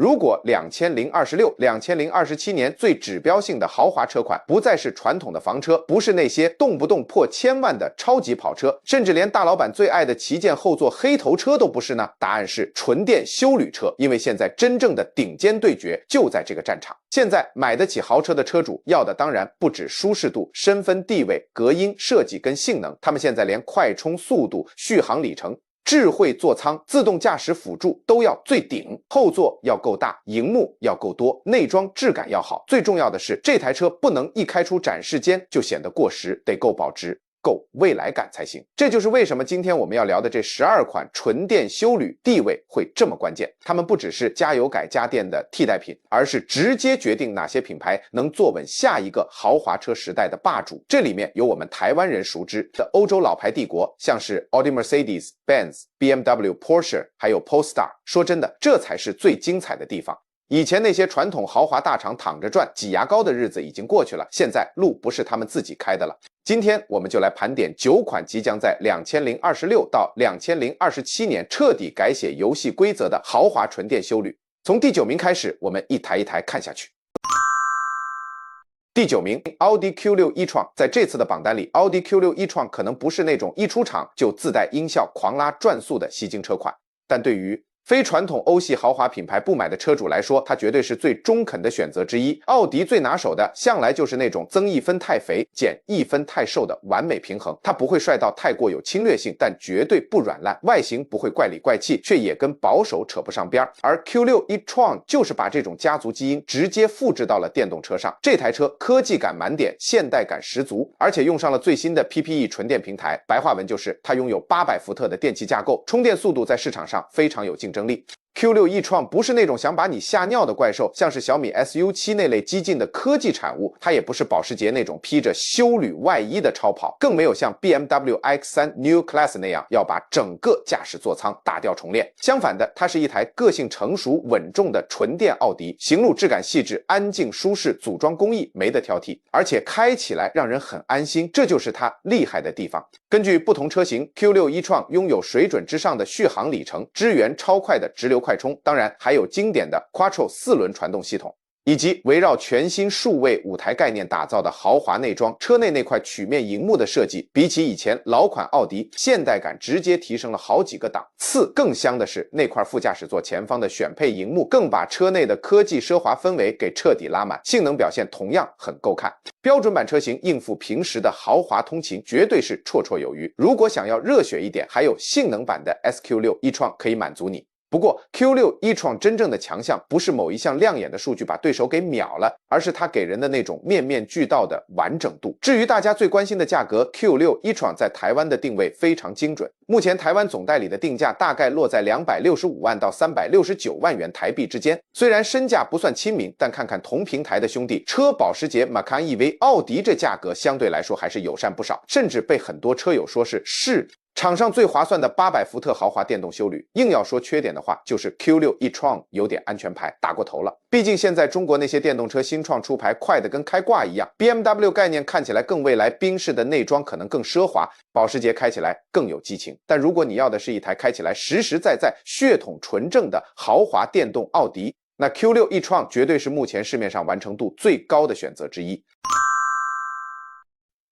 如果2026、2027年最指標性的豪华車款不再是传统的房车，不是那些动不动破千万的超级跑车，甚至连大老板最爱的旗舰后座黑头车都不是呢？答案是纯电休旅车，因为现在真正的頂尖对决就在这个战场。现在买得起豪车的车主要的当然不止舒適度、身份地位、隔音、設計跟性能，他們現在連快充速度、續航里程、智慧座艙、自動駕駛輔助都要最頂，後座要夠大，熒幕要夠多，內裝質感要好，最重要的是這台車不能一開出展示間就顯得過時，得夠保值，夠未來感才行。這就是為什麼今天我們要聊的這12款純電休旅地位會這麼關鍵。它們不只是加油改家電的替代品，而是直接決定哪些品牌能坐穩下一個豪華車時代的霸主。這裡面有我們台灣人熟知的歐洲老牌帝國，像是奧迪、Mercedes、Benz、BMW、Porsche， 還有 Polestar。說真的，這才是最精彩的地方。以前那些傳統豪華大廠躺着賺、擠牙膏的日子已經過去了，現在路不是他們自己開的了。今天我們就來盤點9款即將在2026到2027年徹底改寫遊戲規則的豪華純電休旅。從第9名開始，我們一台一台看下去。第9名，奧迪 Q6 e-tron。在這次的榜單裡，奧迪 Q6 e-tron可能不是那種一出廠就自帶音效狂拉轉速的吸睛車款，但對於非傳統歐系豪華品牌不買的車主來說，它絕對是最中肯的選擇之一。奧迪最拿手的向來就是那種增1分太肥減1分太瘦的完美平衡。它不會帥到太過有侵略性，但絕對不軟爛，外形不會怪裡怪氣，卻也跟保守扯不上邊。而 Q6 e-tron 就是把這種家族基因直接複製到了電動車上。這台車科技感滿點，現代感十足，而且用上了最新的 PPE 純電平台。白話文就是它擁有800伏特的電氣架構，充電速度在市場上非常有競爭力。Q6 e-tron 不是那種想把你嚇尿的怪獸，像是小米 SU7 那類激進的科技產物，它也不是保時捷那種披着休旅外衣的超跑，更沒有像 BMW X3 New Class 那樣要把整個駕駛座艙打掉重練。相反的，它是一台個性成熟穩重的純電奧迪，行路質感細緻，安靜舒適，組裝工藝沒得挑剔，而且開起來讓人很安心，這就是它厲害的地方。根據不同車型， Q6 e-tron 擁有水準之上的續航里程，支援超快的直流快充，當然還有經典的 Quattro 4輪傳動系統，以及圍繞全新數位舞台概念打造的豪華內裝。車內那塊曲面熒幕的設計，比起以前老款奧迪，現代感直接提升了好幾個檔次。更香的是，那塊副駕駛座前方的選配熒幕，更把車內的科技奢華氛圍給徹底拉滿，性能表現同樣很夠看。標準版車型應付平時的豪華通勤絕對是綽綽有餘。如果想要熱血一點，還有性能版的 SQ6 e-tron 可以滿足你。不過 Q6 e-tron 真正的強項不是某一項亮眼的數據把對手給秒了，而是它給人的那種面面俱到的完整度。至於大家最關心的價格， Q6 e-tron 在台灣的定位非常精準，目前台灣總代理的定價大概落在265萬到369萬元台幣之間。雖然身價不算親民，但看看同平台的兄弟車保時捷、Macan EV、奧迪，這價格相對來說還是友善不少，甚至被很多車友說是場上最划算的800伏特豪華電動休旅。硬要說缺點的話，就是 Q6 e-tron 有點安全牌打過頭了。畢竟現在中國那些電動車新創出牌快得跟開掛一樣， BMW 概念看起來更未來，賓士的內裝可能更奢華，保時捷開起來更有激情。但如果你要的是一台開起來實實在在血統純正的豪華電動奧迪，那 Q6 e-tron 絕對是目前市面上完成度最高的選擇之一。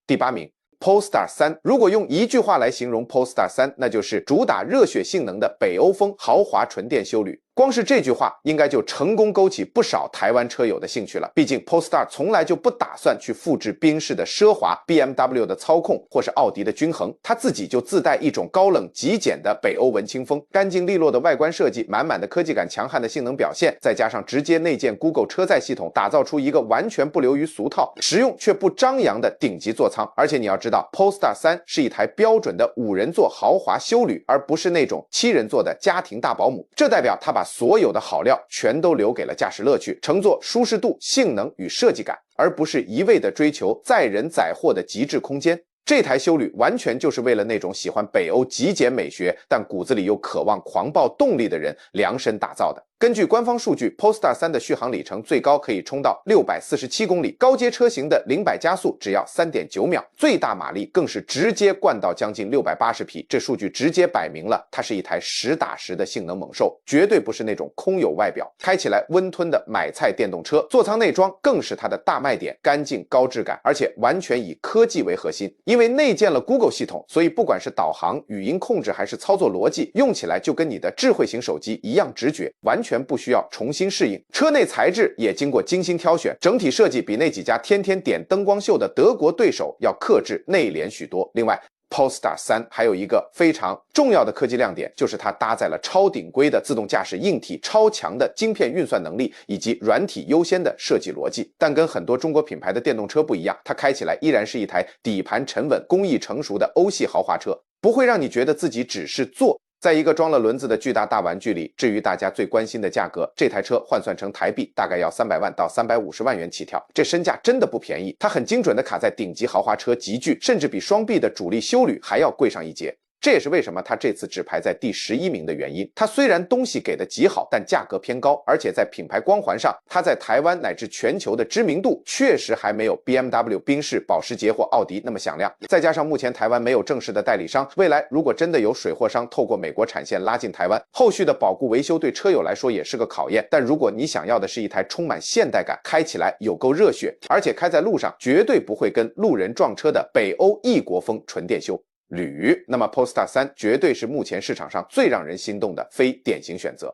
第8名，Polestar 3。如果用一句話來形容 Polestar 3，那就是主打熱血性能的北歐風豪華純電休旅。光是這句話應該就成功勾起不少台灣車友的興趣了。畢竟 Polestar 從來就不打算去複製賓士的奢華、BMW 的操控或是奧迪的均衡，它自己就自帶一種高冷極簡的北歐文青風，乾淨利落的外觀設計，滿滿的科技感，強悍的性能表現，再加上直接內建 Google 車載系統，打造出一個完全不流於俗套、實用卻不張揚的頂級座艙。而且你要知道 Polestar 3是一台標準的5人座豪華休旅，而不是那種7人座的家庭大保姆，這代表它把所有的好料全都留給了駕駛樂趣，乘坐舒適度、性能與設計感，而不是一味的追求載人載貨的極致空間。這台休旅完全就是為了那種喜歡北歐極簡美學，但骨子裡又渴望狂暴動力的人量身打造的。根据官方数据 ，Polestar 3的續航里程最高可以衝到647公里，高階車型的0-100加速只要3.9秒，最大馬力更是直接灌到將近680匹。這數據直接擺明了，它是一台實打實的性能猛獸，絕對不是那種空有外表、開起來溫吞的買菜電動車。座艙內裝更是它的大賣點，乾淨高質感，而且完全以科技為核心。因為內建了 Google 系統，所以不管是導航、語音控制還是操作邏輯，用起來就跟你的智慧型手機一樣直覺，完全不需要重新適應。車內材質也經過精心挑選，整體設計比那幾家天天點燈光秀的德國對手要克制內斂許多。另外Polestar 3還有一個非常重要的科技亮點，就是它搭載了超頂規的自動駕駛硬體、超強的晶片運算能力以及軟體優先的設計邏輯。但跟很多中國品牌的電動車不一樣，它開起來依然是一台底盤沉穩、工藝成熟的歐系豪華車，不會讓你覺得自己只是坐在一個裝了輪子的巨大大玩具裡。至於大家最關心的價格，這台車換算成台幣大概要300萬到350萬元起跳，這身價真的不便宜。它很精準地卡在頂級豪華車級距，甚至比雙 B 的主力休旅還要貴上一截。這也是為什麼它這次只排在第11名的原因。它雖然東西給的極好，但價格偏高，而且在品牌光環上，它在台灣乃至全球的知名度確實還沒有 BMW、賓士、保時捷或奧迪那麼響亮。再加上目前台灣沒有正式的代理商，未來如果真的有水貨商透過美國產線拉進台灣，後續的保固維修對車友來說也是個考驗。但如果你想要的是一台充滿現代感、開起來有夠熱血，而且開在路上絕對不會跟路人撞車的北歐異國風純電修鋁，那麼 Polestar 3絕對是目前市場上最讓人心動的非典型選擇。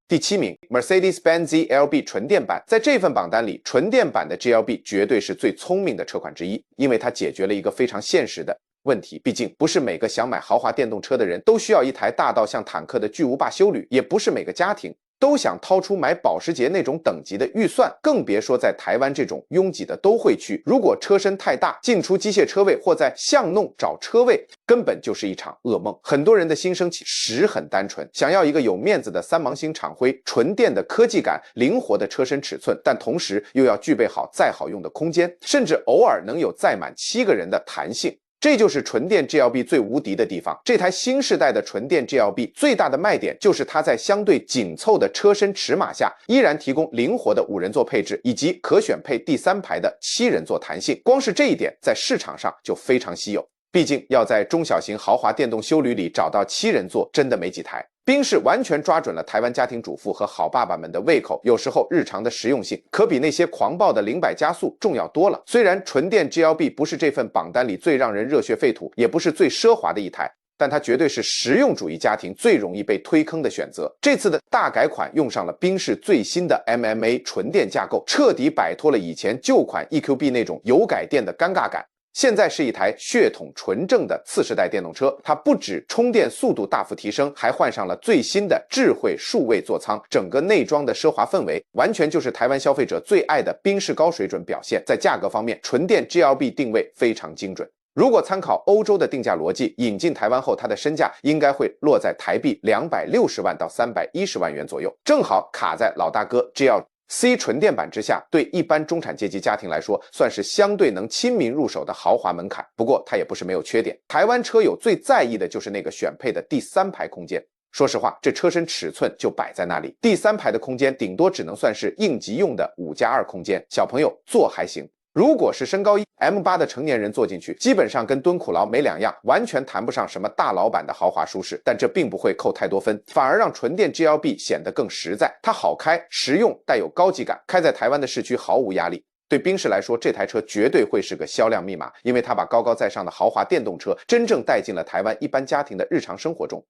第7名 Mercedes-Benz GLB 純電版。在這份榜單裡，純電版的 GLB 絕對是最聰明的車款之一，因為它解決了一個非常現實的問題。畢竟不是每個想買豪華電動車的人都需要一台大到像坦克的巨無霸休旅，也不是每個家庭都想掏出買保時捷那種等級的預算，更別說在台灣這種擁擠的都會區，如果車身太大，進出機械車位或在巷弄找車位，根本就是一場噩夢。很多人的心聲其實很單純，想要一個有面子的三芒星廠徽、純電的科技感、靈活的車身尺寸，但同時又要具備好再好用的空間，甚至偶爾能有載滿7個人的彈性。這就是純電 GLB 最無敵的地方。這台新世代的純電 GLB 最大的賣點就是它在相對緊湊的車身尺碼下，依然提供靈活的5人座配置，以及可選配第3排的7人座彈性。光是這一點在市場上就非常稀有。畢竟要在中小型豪華電動休旅裡找到7人座真的沒幾台。賓士完全抓準了台灣家庭主婦和好爸爸們的胃口，有時候日常的實用性可比那些狂暴的0-100加速重要多了。雖然純電 GLB 不是這份榜單裡最讓人熱血沸騰，也不是最奢華的一台，但它絕對是實用主義家庭最容易被推坑的選擇。這次的大改款用上了賓士最新的 MMA 純電架構，徹底擺脫了以前舊款 EQB 那種油改電的尷尬感。現在是一台血統純正的次世代電動車，它不止充電速度大幅提升，還換上了最新的智慧數位座艙，整個內裝的奢華氛圍完全就是台灣消費者最愛的賓士高水準表現。在價格方面，純電 GLB 定位非常精準。如果參考歐洲的定價邏輯，引進台灣後，它的身價應該會落在台幣260萬到310萬元左右，正好卡在老大哥 GLC 純電版之下，對一般中產階級家庭來說，算是相對能親民入手的豪華門檻。不過它也不是沒有缺點，台灣車友最在意的就是那個選配的第3排空間。說實話，這車身尺寸就擺在那裡，第3排的空間頂多只能算是應急用的5+2空間，小朋友坐還行。如果是身高1M8的成年人坐進去，基本上跟蹲苦勞沒兩樣，完全談不上什麼大老板的豪華舒適。但這並不會扣太多分，反而讓純電 GLB 顯得更實在。它好開、實用，帶有高級感，開在台灣的市區毫無壓力。對賓士來說，這台車絕對會是個銷量密碼，因為它把高高在上的豪華電動車真正帶進了台灣一般家庭的日常生活中。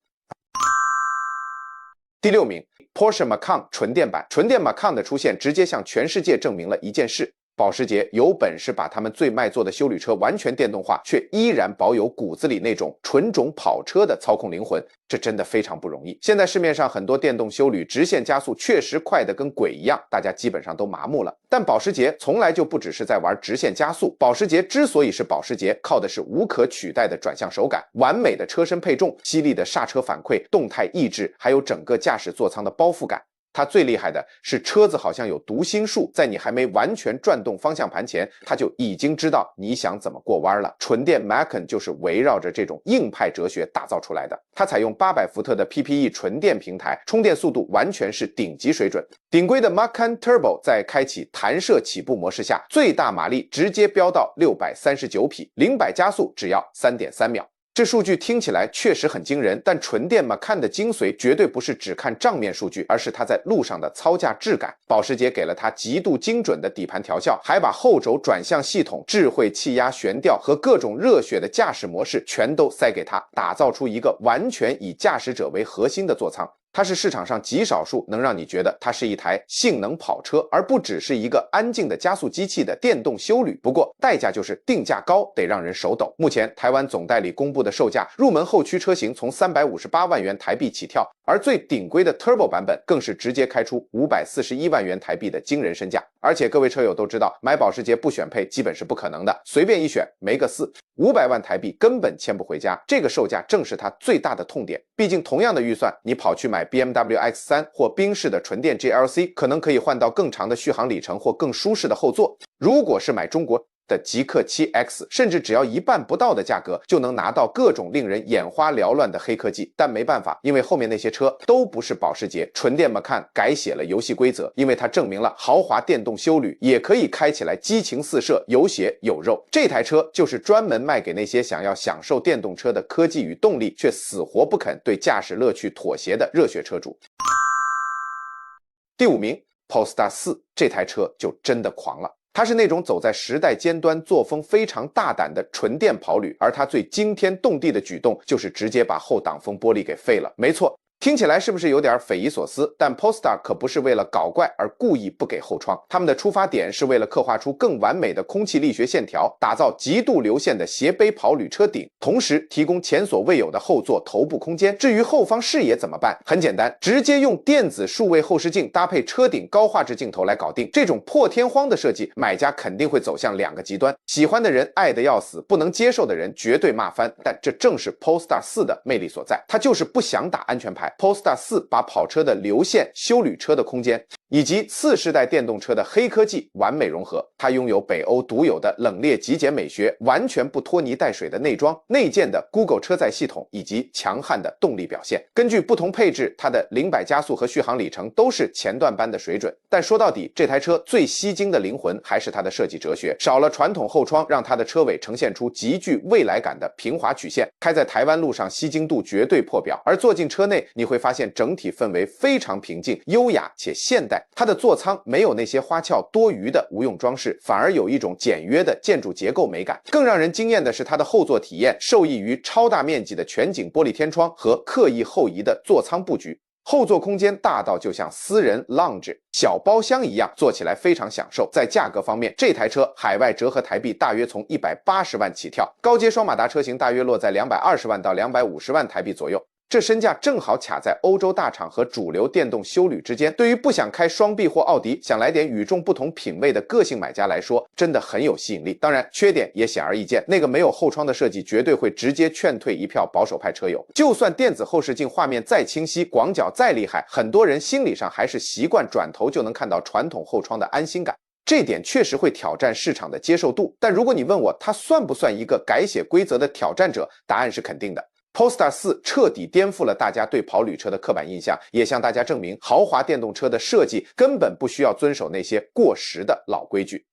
第6名 Porsche Macan 純電版。純電 Macan 的出現直接向全世界證明了一件事，保時捷有本事把他們最賣座的休旅車完全電動化，卻依然保有骨子裡那種純種跑車的操控靈魂，這真的非常不容易。現在市面上很多電動休旅直線加速確實快得跟鬼一樣，大家基本上都麻木了。但保時捷從來就不只是在玩直線加速，保时捷之所以是保时捷，靠的是无可取代的轉向手感、完美的車身配重、犀利的剎車反饋、動態抑制，還有整個駕駛座艙的包覆感。它最厲害的是車子好像有读心術，在你還沒完全轉動方向盤前，它就已經知道你想怎麼過彎了。純電 Macan 就是圍繞着這種硬派哲學打造出來的。它採用800伏特的 PPE 純電平台，充電速度完全是頂級水準。頂規的 Macan Turbo 在開啟彈射起步模式下，最大馬力直接飆到639匹，0-100加速只要3.3秒。這數據聽起來確實很驚人，但純電 Macan 的精髓絕對不是只看賬面數據，而是它在路上的操駕質感。保時捷給了它極度精準的底盤調校，還把後軸轉向系統、智慧氣壓懸吊和各種熱血的駕駛模式全都塞給它，打造出一個完全以駕駛者為核心的座艙。它是市場上極少數能讓你覺得它是一台性能跑車，而不只是一個安靜的加速機器的電動休旅。不過代價就是定價高，得讓人手抖。目前台灣總代理公布的售價，入門後驅車型從358萬元台幣起跳，而最頂規的 Turbo 版本更是直接開出541萬元台幣的驚人身價。而且各位車友都知道，買保時捷不選配基本是不可能的，隨便一選沒個4，500萬台幣根本牽不回家。這個售價正是它最大的痛點。畢竟同樣的預算，你跑去買BMW X3 或賓士的純電 GLC， 可能可以換到更長的續航里程或更舒適的後座。如果是買中國的極氪 7X， 甚至只要1半不到的價格，就能拿到各種令人眼花繚亂的黑科技。但沒辦法，因為後面那些車都不是保時捷，純電 Macan 改寫了遊戲規則，因為它證明了豪華電動休旅也可以開起來激情四射，有血有肉。這台車就是專門賣給那些想要享受電動車的科技與動力，卻死活不肯對駕駛樂趣妥協的熱血車主。第5名 Polestar 4，這台車就真的狂了。它是那種走在時代尖端、作風非常大膽的純電跑旅，而它最驚天動地的舉動就是直接把後擋風玻璃給廢了。沒錯，聽起來是不是有點匪夷所思？但 Polestar 可不是為了搞怪而故意不給後窗，他們的出發點是為了刻畫出更完美的空气力學線條，打造極度流線的斜背跑旅車頂，同時提供前所未有的后座头部空间。至於後方視野怎麼辦？很簡單，直接用電子數位後視鏡搭配車頂高畫質鏡頭來搞定。這種破天荒的設計，買家肯定會走向2個極端，喜歡的人愛得要死，不能接受的人絕對罵翻。但這正是 Polestar 4的魅力所在，它就是不想打安全牌。Polestar 4把跑車的流線、休旅車的空間以及次世代電動車的黑科技完美融合。它擁有北歐獨有的冷冽極簡美學，完全不拖泥帶水的內裝、內建的 Google 車載系統以及強悍的動力表現。根據不同配置，它的0-100加速和續航里程都是前段班的水準。但說到底，這台車最吸睛的靈魂還是它的設計哲學。少了傳統後窗，讓它的車尾呈現出極具未來感的平滑曲線，開在台灣路上吸睛度絕對破表。而坐進車內，你會發現整體氛圍非常平靜、優雅且現代。它的座艙沒有那些花俏多餘的無用裝飾，反而有一種簡約的建築結構美感。更讓人驚豔的是它的後座體驗，受益於超大面積的全景玻璃天窗和刻意後移的座艙布局。後座空間大到就像私人 lounge 小包廂一樣，坐起來非常享受。在價格方面，這台車海外折合台幣大約從180萬起跳，高階雙馬達車型大約落在220萬到250萬台幣左右。這身價正好卡在歐洲大廠和主流電動休旅之間。對於不想開雙 B 或奧迪，想來點與眾不同品味的個性買家來說，真的很有吸引力。當然，缺點也顯而易見，那個沒有後窗的設計絕對會直接勸退一票保守派車友。就算電子後視鏡畫面再清晰，廣角再厲害，很多人心理上還是習慣轉頭就能看到傳統後窗的安心感。這點確實會挑戰市場的接受度。但如果你問我，它算不算一個改寫規則的挑戰者？答案是肯定的。Polestar 4徹底顛覆了大家對跑旅車的刻板印象，也向大家證明豪華電動車的設計根本不需要遵守那些過時的老規矩。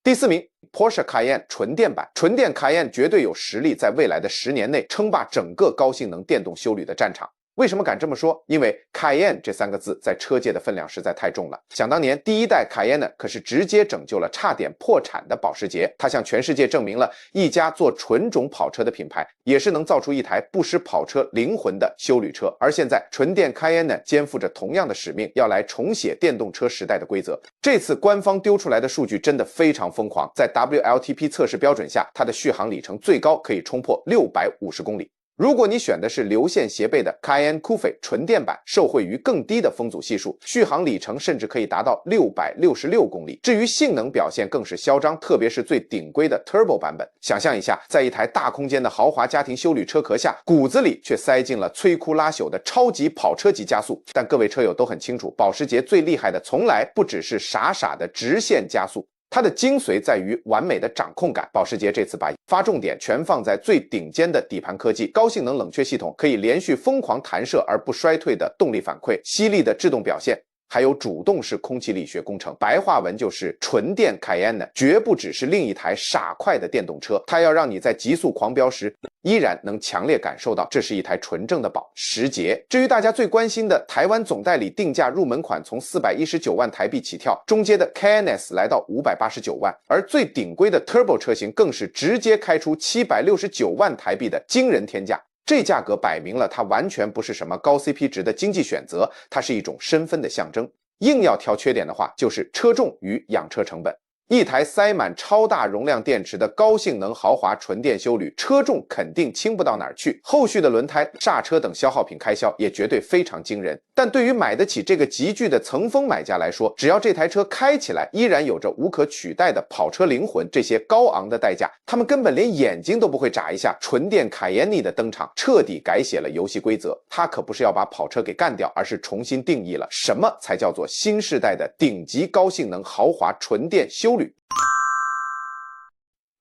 第4名 Porsche Cayenne 純電版。純電 Cayenne 絕對有實力在未來的10年內稱霸整個高性能電動休旅的戰場。為什麼敢這麼說？因為 Cayenne 這3個字在車界的分量實在太重了。想當年，第1代 Cayenne 可是直接拯救了差點破產的保時捷，它向全世界證明了一家做纯種跑車的品牌，也是能造出一台不失跑車靈魂的休旅車。而現在，純電 Cayenne 肩負着同樣的使命，要來重寫電動車時代的規則。這次官方丟出來的數據真的非常瘋狂，在 WLTP 測試標準下，它的續航里程最高可以衝破650公里。如果你選的是流線斜背的 Cayenne Coupe 純電版，受惠於更低的風阻係數，續航里程甚至可以達到666公里。至於性能表現更是囂張，特別是最頂規的 Turbo 版本。想象一下，在一台大空間的豪華家庭休旅車殼下，骨子裡卻塞進了摧枯拉朽的超級跑車級加速。但各位車友都很清楚，保時捷最厲害的從來不只是傻傻的直線加速。它的精髓在於完美的掌控感。保時捷這次把發重點全放在最頂尖的底盤科技，高性能冷卻系統可以連續瘋狂彈射而不衰退的動力反饋，犀利的制動表現，還有主動式空氣力學工程。白話文就是純電 Cayenne 絕不只是另一台傻快的電動車，它要讓你在急速狂飆時依然能強烈感受到這是一台純正的保時捷。至於大家最關心的台灣總代理定價入門款從419萬台幣起跳，中階的 Cayenne S 來到589萬，而最頂規的 Turbo 車型更是直接開出769萬台幣的驚人天價。這價格擺明了它完全不是什麼高 CP 值的經濟選擇，它是一種身份的象徵。硬要挑缺點的話，就是車重與養車成本。一台塞滿超大容量電池的高性能豪華純電休旅，車重肯定輕不到哪兒去，後續的輪胎、剎車等消耗品開銷也絕對非常驚人。但對於買得起這個級距的層峰買家來說，只要這台車開起來依然有着無可取代的跑車靈魂，這些高昂的代價，他們根本連眼睛都不會眨一下。純電凱宴尼的登場徹底改寫了遊戲規則，它可不是要把跑車給幹掉，而是重新定義了什麼才叫做新世代的頂級高性能豪華純電休旅。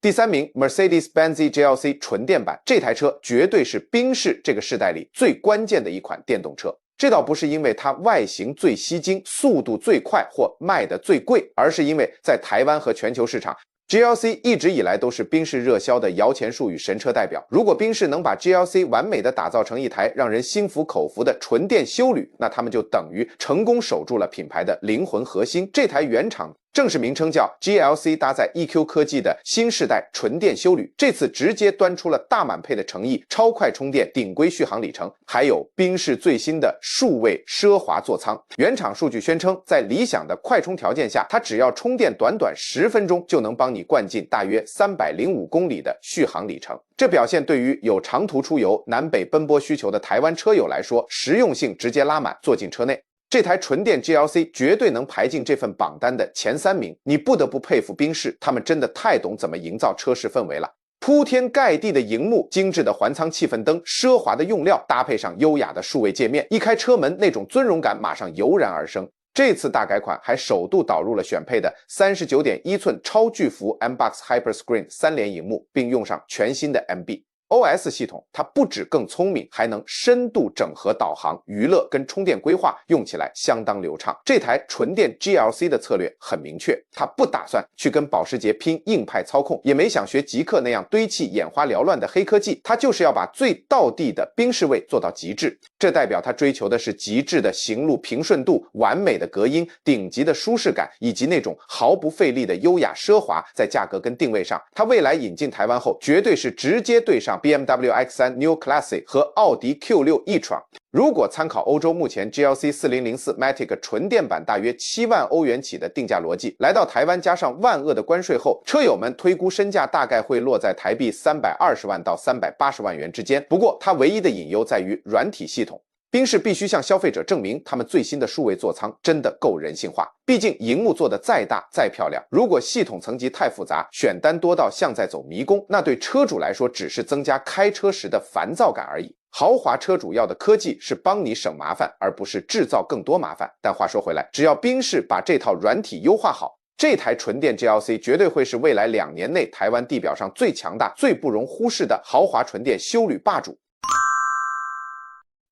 第3名 Mercedes-Benz GLC 純電版，這台車絕對是賓士這個世代裡最關鍵的一款電動車。這倒不是因為它外形最吸睛、速度最快或賣得最貴，而是因為在台灣和全球市場，GLC 一直以來都是賓士熱銷的搖錢樹與神車代表。如果賓士能把 GLC 完美的打造成一台讓人心服口服的純電休旅，那他們就等於成功守住了品牌的靈魂核心。這台原廠正式名稱叫 GLC 搭載 EQ 科技的新世代純電休旅，這次直接端出了大滿配的誠意，超快充電、頂規續航里程，還有賓士最新的數位奢華座艙。原廠數據宣稱，在理想的快充條件下，它只要充電短短10分鐘就能幫你灌進大約305公里的續航里程。這表現對於有長途出遊、南北奔波需求的台灣車友來說，實用性直接拉滿，坐進車內。這台純電 GLC 絕對能排進這份榜單的前3名，你不得不佩服賓士，他們真的太懂怎麼營造車市氛圍了。鋪天蓋地的熒幕、精致的環艙氣氛燈、奢華的用料，搭配上優雅的數位界面，一開車門那種尊榮感馬上油然而生。這次大改款還首度導入了選配的39.1寸超巨幅 MBox Hyperscreen 3聯熒幕，並用上全新的 MB。OS 系統它不只更聰明，還能深度整合導航、娛樂跟充電規劃，用起來相當流暢。這台純電 GLC 的策略很明確，它不打算去跟保時捷拼硬派操控，也沒想學極客那樣堆砌眼花繚亂的黑科技，它就是要把最道地的賓士味做到極致。這代表它追求的是極致的行路平順度、完美的隔音、頂級的舒適感，以及那種毫不費力的優雅奢華。在價格跟定位上，它未來引進台灣後，絕對是直接對上BMW X3 New Classic 和奧迪 Q6 e-tron。如果參考歐洲目前 GLC 4004 Matic 純電版大約7萬歐元起的定價邏輯，來到台灣加上萬惡的關稅後，車友們推估身價大概會落在台幣320萬到380萬元之間。不過它唯一的隱憂在於軟體系統。賓士必須向消費者證明，他們最新的數位座艙真的夠人性化。畢竟熒幕做得再大再漂亮，如果系統層級太複雜，選單多到像在走迷宮，那對車主來說只是增加開車時的煩躁感而已。豪華車主要的科技是幫你省麻煩，而不是制造更多麻煩。但話說回來，只要賓士把這套軟體優化好，這台純電 GLC 絕對會是未來2年內台灣地表上最強大、最不容忽視的豪華純電休旅霸主。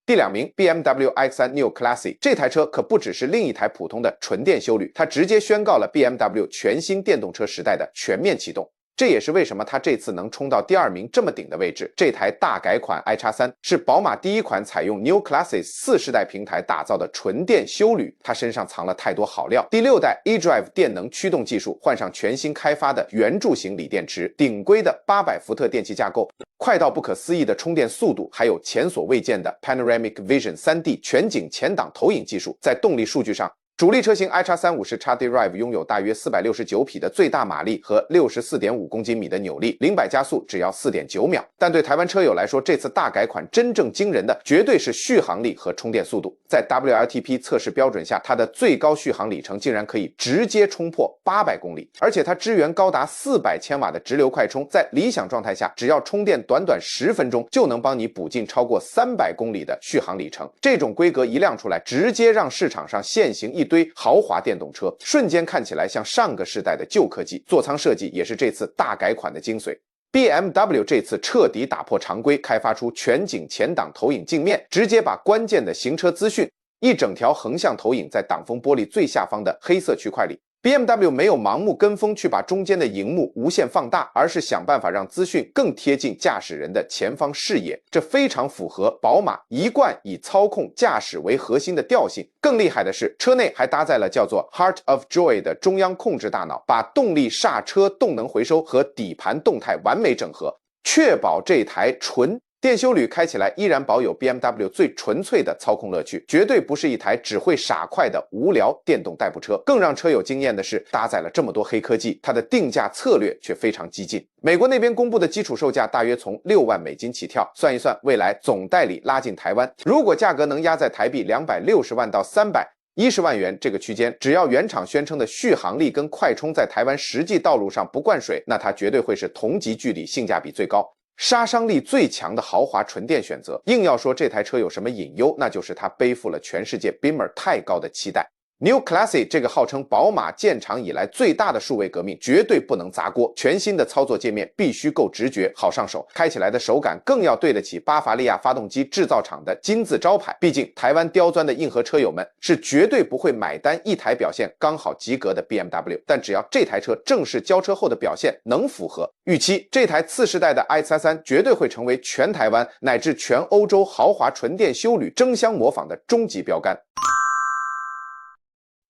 第2名 BMW X3 New Classic， 這台車可不只是另一台普通的純電休旅，它直接宣告了 BMW 全新電動車時代的全面啟動。這也是為什麼它這次能衝到第2名這麼頂的位置。這台大改款 iX3 是寶馬第一款採用 New Classic 4世代平台打造的純電休旅，它身上藏了太多好料。第6代 eDrive 電能驅動技術，換上全新開發的圓柱形鋰電池，頂規的800伏特電氣架構，快到不可思議的充電速度，還有前所未見的 Panoramic Vision 3D 全景前擋投影技術。在動力數據上，主力車型 iX350XDrive 擁有大約469匹的最大馬力和64.5公斤米的扭力，0-100加速只要4.9秒。但對台灣車友來說，這次大改款真正驚人的絕對是續航力和充電速度。在 WLTP 測試標準下，它的最高續航里程竟然可以直接衝破800公里，而且它支援高達400千瓦的直流快充，在理想狀態下，只要充電短短10分鐘，就能幫你補進超過300公里的續航里程。這種規格一亮出來，直接讓市場上現行一堆豪華電動車瞬間看起來像上個世代的舊科技，座艙設計也是這次大改款的精髓。BMW 這次徹底打破常規，開發出全景前擋投影鏡面，直接把關鍵的行車資訊一整條橫向投影在擋風玻璃最下方的黑色區塊裡。BMW 沒有盲目跟風去把中間的熒幕無限放大，而是想辦法讓資訊更貼近駕駛人的前方視野，這非常符合寶馬一貫以操控駕駛為核心的調性。更厲害的是，車內還搭載了叫做 Heart of Joy 的中央控制大腦，把動力、剎車、動能回收和底盤動態完美整合，確保這台純電休旅開起來依然保有 BMW 最純粹的操控樂趣，絕對不是一台只會傻快的無聊電動代步車。更讓車友驚豔的是，搭載了這麼多黑科技，它的定價策略卻非常激進。美國那邊公布的基礎售價大約從6萬美金起跳，算一算，未來總代理拉進台灣，如果價格能壓在台幣260萬到310萬元這個區間，只要原廠宣稱的續航力跟快充在台灣實際道路上不灌水，那它絕對會是同級距裡性價比最高、殺傷力最強的豪華純電選擇。硬要說這台車有什麼隱憂，那就是它背負了全世界 Beamer 太高的期待。New Classic 這個號稱寶馬建廠以來最大的數位革命，絕對不能砸鍋。全新的操作界面必須夠直覺，好上手，開起來的手感更要對得起巴伐利亞發動機制造廠的金字招牌。畢竟台灣刁鑽的硬核車友們是絕對不會買單一台表現剛好及格的 BMW， 但只要這台車正式交車後的表現能符合預期，這台次世代的 iX33絕對會成為全台灣乃至全歐洲豪華純電休旅爭相模仿的終極標杆。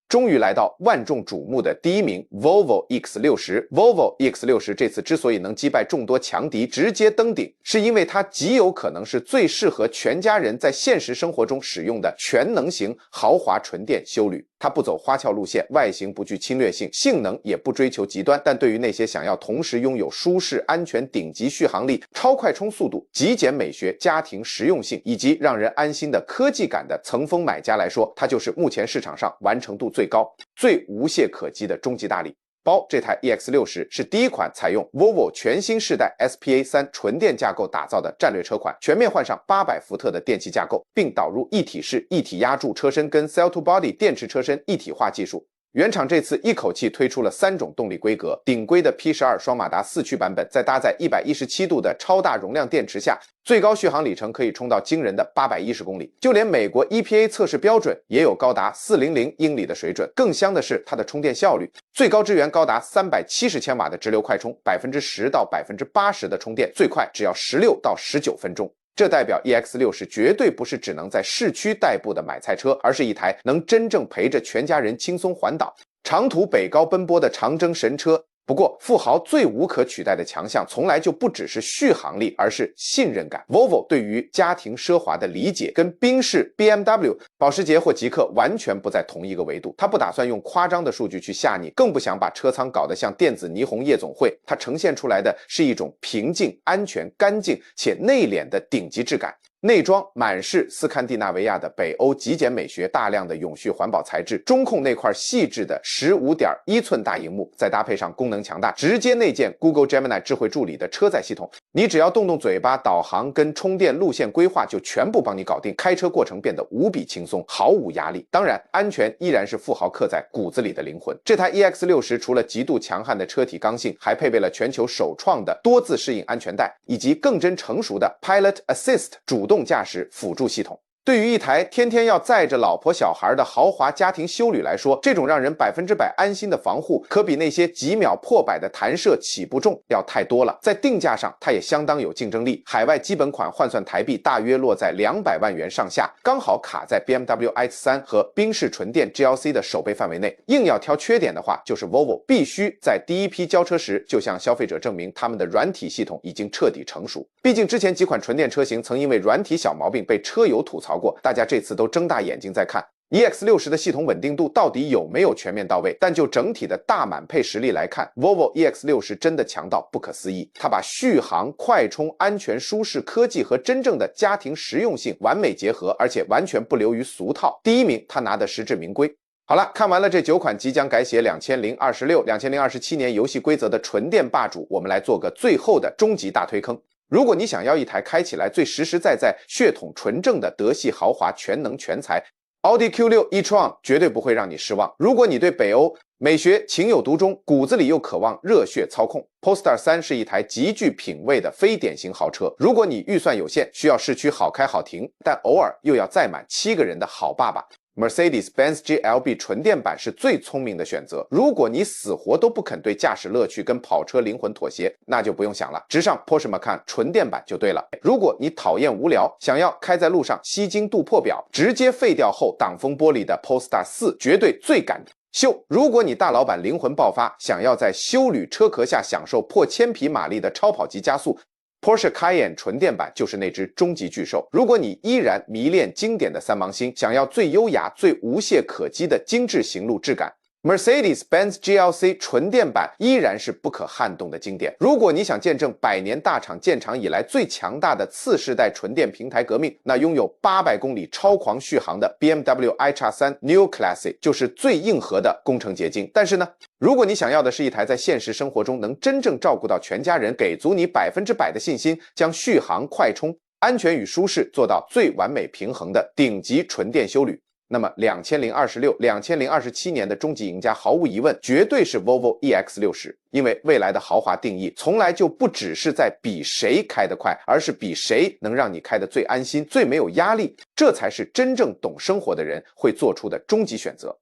終於來到萬眾矚目的第一名 Volvo EX60。Volvo EX60 這次之所以能擊敗眾多強敵直接登頂，是因為它極有可能是最適合全家人在現實生活中使用的全能型豪華純電休旅。它不走花俏路線，外形不具侵略性，性能也不追求極端，但對於那些想要同時擁有舒適、安全、頂級續航力、超快充速度、極簡美學、家庭實用性以及讓人安心的科技感的层峰買家來說，它就是目前市場上完成度最高、最无懈可擊的終極大禮包。这台 EX60 是第一款採用 Volvo 全新世代 SPA3 純電架構打造的戰略車款，全面換上800伏特的電氣架構，並導入一體式一體壓鑄車身跟 Cell to Body 電池車身一體化技術。原廠這次一口氣推出了3種動力規格，頂規的 P12雙馬達4驅版本，在搭載117度的超大容量電池下，最高續航里程可以衝到驚人的810公里。就連美國 EPA 測試標準也有高達400英里的水準。更香的是它的充電效率，最高支援高達370千瓦的直流快充，10%到80%的充電，最快只要16到19分鐘。這代表 EX60 絕對不是只能在市區代步的買菜車，而是一台能真正陪着全家人輕鬆環島、長途北高奔波的長征神車。不過，富豪最無可取代的強項，從來就不只是續航力，而是信任感。Volvo 對於家庭奢華的理解，跟賓士、BMW、保時捷或極客完全不在同一個維度。它不打算用誇張的數據去嚇你，更不想把車艙搞得像電子霓虹夜總會。它呈現出來的是一種平靜、安全、乾淨且內斂的頂級質感。內裝滿是斯堪的納維亞的北歐極簡美學，大量的永續環保材質，中控那塊細緻的15.1寸大螢幕，再搭配上功能強大、直接內建 Google Gemini 智慧助理的車載系統，你只要動動嘴巴，導航跟充電路線規劃就全部幫你搞定，開車過程變得無比輕鬆，毫無壓力。當然，安全依然是富豪刻在骨子裡的靈魂。這台 EX60 除了極度強悍的車體剛性，還配備了全球首創的多自適應安全帶，以及更臻成熟的 Pilot Assist 主動駕駛輔助系統。对於一台天天要載着老婆小孩的豪華家庭休旅來說，這種讓人100%安心的防護，可比那些幾秒破百的彈射起步重要太多了。在定價上，它也相當有競爭力。海外基本款換算台幣大約落在200萬元上下，剛好卡在 BMW iX3 和賓士純電 GLC 的手背範圍內。硬要挑缺點的話，就是 Volvo 必須在第一批交車時就向消費者證明他們的軟體系統已經徹底成熟。畢竟之前幾款純電車型曾因為軟體小毛病被車友吐槽過，大家這次都睜大眼睛在看。EX60的系統穩定度到底有沒有全面到位，但就整體的大滿配實力來看 ，Volvo EX60真的強到不可思議。它把續航、快充、安全、舒適、科技和真正的家庭實用性完美結合，而且完全不流於俗套。第一名，它拿的实至名歸。好了，看完了這9款即將改寫2026、2027年遊戲規則的純電霸主，我們來做個最後的終極大推坑。如果你想要一台開起來最實實在在、血統純正的德系豪華全能全才，奧迪 Q6 e-tron 絕對不會讓你失望。如果你對北歐美學情有獨鍾，骨子裡又渴望熱血操控， Polestar 3是一台極具品味的非典型豪車。如果你預算有限，需要市區好開好停，但偶爾又要載滿7個人的好爸爸， Mercedes-Benz GLB 純電版是最聰明的選擇。如果你死活都不肯對駕駛樂趣跟跑車靈魂妥協，那就不用想了，直上 Porsche Macan 純電版就對了。如果你討厭無聊，想要開在路上吸睛度破表，直接廢掉後擋風玻璃的 Polestar 4絕對最敢秀。如果你大老板靈魂爆發，想要在休旅車殼下享受破1000匹馬力的超跑級加速， Porsche Cayenne 純電版就是那隻終極巨獸。如果你依然迷戀經典的三芒星，想要最優雅、最無懈可擊的精致行路質感， Mercedes-Benz GLC 純電版依然是不可撼動的經典。如果你想見證100年大廠建廠以來最強大的次世代純電平台革命，那擁有800公里超狂續航的 BMW iX3 Neo Classic 就是最硬核的工程結晶。但是呢，如果你想要的是一台在現實生活中能真正照顧到全家人，給足你100%的信心，将續航、快充、安全與舒適做到最完美平衡的頂級純電休旅，那麼2026、2027年的終極贏家毫無疑問絕對是 Volvo EX60。因為未來的豪華定義從來就不只是在比誰開得快，而是比誰能讓你開得最安心、最沒有壓力，這才是真正懂生活的人會做出的終極選擇。